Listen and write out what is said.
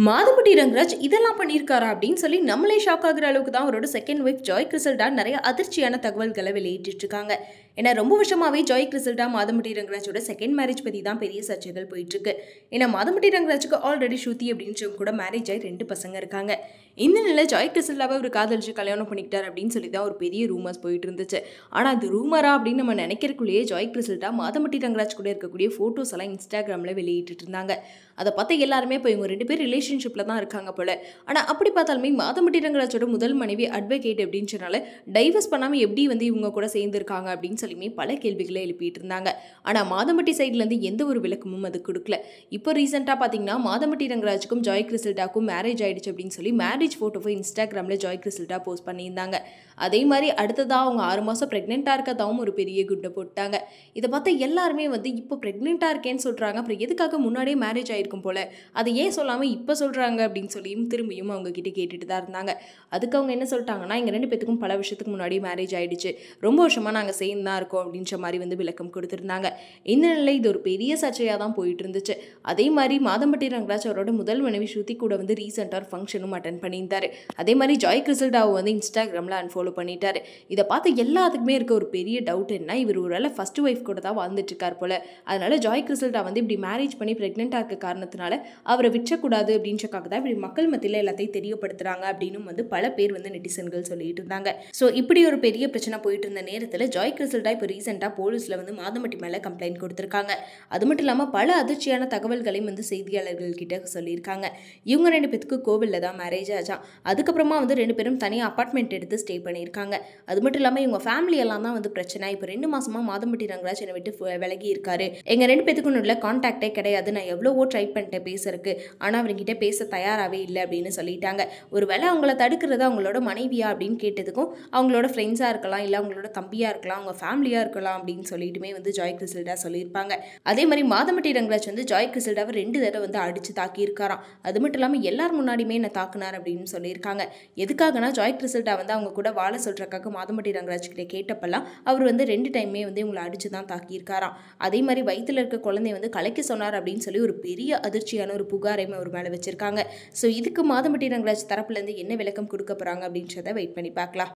மாதம்பட்டி ரங்கராஜ் இதெல்லாம் பண்ணியிருக்காரா அப்படின்னு சொல்லி நம்மளே ஷாக் ஆகுற அளவுக்கு தான் அவரோட செகண்ட் ஒய்ஃப் ஜாய் கிறிசல்டா நிறைய அதிர்ச்சியான தகவல்களை வெளியிட்டு இருக்காங்க. ஏன்னா ரொம்ப வருஷமாவே ஜாய் கிறிசல்டா மாதம்பட்டி ரங்கராஜோட செகண்ட் மேரேஜ் பற்றி தான் பெரிய சர்ச்சைகள் போயிட்டு இருக்கு. ஏன்னா மாதம்பட்டி ரங்கராஜுக்கு ஆல்ரெடி ஸ்ருதி அப்படின்றவங்க கூட மேரேஜ் ஆகி 2 பசங்க இருக்காங்க. இந்த நிலையில் ஜாய் கிறிசல்டாவை ஒரு காதலிச்சு கல்யாணம் பண்ணிக்கிட்டார் அப்படின்னு சொல்லி தான் ஒரு பெரிய ரூமர்ஸ் போயிட்டு இருந்துச்சு. ஆனால் அது ரூமரா அப்படின்னு நம்ம நினைக்கிறக்குள்ளேயே ஜாய் கிறிசல்டா மாதம்பட்டி ரங்கராஜ் கூட இருக்கக்கூடிய ஃபோட்டோஸ் எல்லாம் இன்ஸ்டாகிராமில் வெளியிட்டு இருந்தாங்க. அதை பார்த்து எல்லாருமே இப்போ இவங்க 2 பேர் ரிலேஷன்ஷிப்பில் தான் இருக்காங்க போல. ஆனால் அப்படி பார்த்தாலுமே மாதம்பட்டி ரங்கராஜோட முதல் மனைவி அட்வொகேட் அப்படின்றனால டைவர்ஸ் பண்ணாமல் எப்படி இவங்க கூட சேர்ந்துருக்காங்க அப்படின்னு சொல்லியுமே பல கேள்விகளை எழுப்பிட்டு இருந்தாங்க. ஆனால் மாதம்பட்டி சைட்லேருந்து எந்த ஒரு விளக்கமும் அது கொடுக்கல. இப்போ ரீசெண்டாக பார்த்தீங்கன்னா மாதம்பட்டி ரங்கராஜுக்கும் ஜாய் கிறிசல்டாக்கும் மேரேஜ் ஆயிடுச்சு அப்படின்னு சொல்லி மேரேஜ் ஃபோட்டோவை இன்ஸ்டாகிராமில் ஜாய் கிறிசல்டா போஸ்ட் பண்ணியிருந்தாங்க. அதே மாதிரி அடுத்ததாக அவங்க 6 மாதம் ப்ரெக்னெண்ட்டாக இருக்கதாகவும் ஒரு பெரிய குண்டை போட்டாங்க. இதை பார்த்து எல்லாருமே இப்போ ப்ரெக்னெண்ட்டாக இருக்கேன்னு சொல்கிறாங்க, அப்புறம் எதுக்காக முன்னாடியே மேரேஜ் ஆயிருக்கும் போல, அதை ஏன் சொல்லாமல் இப்போ சொல்கிறாங்க அப்படின்னு சொல்லியும் திரும்பியும் அவங்க கிட்டே கேட்டுட்டு தான் இருந்தாங்க. அதுக்கு அவங்க என்ன சொல்லிட்டாங்கன்னா, எங்கள் 2 பேத்துக்கும் பல வருஷத்துக்கு முன்னாடி மேரேஜ் ஆயிடுச்சு, ரொம்ப வருஷமாக நாங்கள் சேர்ந்து தான் இருக்கோம் அப்படின்ற மாதிரி விளக்கம் கொடுத்துருந்தாங்க. இந்த நிலை இது ஒரு பெரிய சர்ச்சையாக தான் போயிட்டு இருந்துச்சு. அதே மாதிரி மாதம்பட்டி ரங்கராஜ் அவரோட முதல் மனைவி ஸ்ருதி கூட ரீசெண்டாக ஒரு ஃபங்க்ஷனும் அட்டன் பண்ணியிருந்தாரு. அதே மாதிரி ஜாய் கிறிசல்டாவை இன்ஸ்டாகிராமில் அன்ஃபாலோ பண்ணிட்டாரு. இதை பார்த்து எல்லாத்துக்குமே இருக்க ஒரு பெரிய டவுட் என்ன, இவர் ஒரு ஃபர்ஸ்ட் ஒய்ஃப் கூட தான் வாழ்ந்துட்டு இருக்கார் போல. அதனால ஜாய் கிறிசல்டா இப்படி மேரேஜ் பண்ணி பிரெக்னெண்டா இருக்க காரணத்தினால அவரை விற்றக்கூடாது அப்படின்றக்காக தான் இப்படி மக்கள் மத்தியில் எல்லாத்தையும் தெரியப்படுத்துறாங்க அப்படின்னு பல பேர் நெட்டிசன்கள் சொல்லிட்டு இருந்தாங்க. ஸோ இப்படி ஒரு பெரிய பிரச்சனை போயிட்டு இருந்த நேரத்தில் ஜாய் கிறிசல்டா இப்போ ரீசெண்டாக போலீஸில் மாதம்பட்டி மேலே கம்ப்ளைண்ட் கொடுத்துருக்காங்க. அது மட்டும் இல்லாமல் பல அதிர்ச்சியான தகவல்களையும் செய்தியாளர்கள் கிட்ட சொல்லியிருக்காங்க. இவங்க 2 பேத்துக்கு கோவிலில் தான் மேரேஜ் ஆச்சா. அதுக்கப்புறமா 2 பேரும் தனியாக அப்பார்ட்மெண்ட் எடுத்து ஸ்டே பண்ணியிருக்காங்க. அது மட்டும் இல்லாமல் இவங்க ஃபேமிலி எல்லாம் தான் பிரச்சனை. இப்போ 2 மாசமா மாதம்பட்டி ரங்கராஜ் என்னை விட்டு விலகி இருக்காரு, எங்கள் 2 பேத்துக்கும் உள்ள கான்டாக்டே கிடையாது, நான் எவ்வளவோ ட்ரை பண்ணிட்டேன் பேசுறதுக்கு, ஆனால் அவர்கிட்ட பேச தயாராகவே இல்லை அப்படின்னு சொல்லிட்டாங்க. ஒருவேளை அவங்கள தடுக்கிறது அவங்களோட மனைவியா அப்படின்னு கேட்டதுக்கும் அவங்களோட ஃப்ரெண்ட்ஸாக இருக்கலாம், இல்லை அவங்களோட தம்பியாக இருக்கலாம், அவங்க ஃபேமிலியாக இருக்கலாம் அப்படின்னு சொல்லிட்டுமே ஜாய் கிறிசல்டா சொல்லியிருப்பாங்க. அதே மாதிரி மாதம்பட்டி ரங்கராஜ் ஜாய் கிறிசல்டாவை 2 தடவை அடித்து தாக்கியிருக்காராம். அது மட்டும் இல்லாமல் எல்லார் முன்னாடியுமே என்ன தாக்குனார் அப்படின்னு சொல்லியிருக்காங்க. எதுக்காகனா ஜாய் கிறிசல்டா அவங்க கூட வாழ சொல்றதுக்காக மாதம்பட்டி ரங்கராஜ் கிட்ட கேட்டப்பெல்லாம் அவர் 2 டைமே இவங்களை அடிச்சு தான் தாக்கியிருக்காராம். அதே மாதிரி வயிற்றுல இருக்க குழந்தைய கலைக்க சொன்னார் அப்படின்னு சொல்லி ஒரு பெரிய அதிர்ச்சியான ஒரு புகாரையும் அவர் மேலே வச்சிருக்காங்க. ஸோ இதுக்கு மாதம்பட்டி ரங்கராஜ் தரப்புலேருந்து என்ன விளக்கம் கொடுக்க போறாங்க அப்படின்றத வெயிட் பண்ணி பார்க்கலாம்.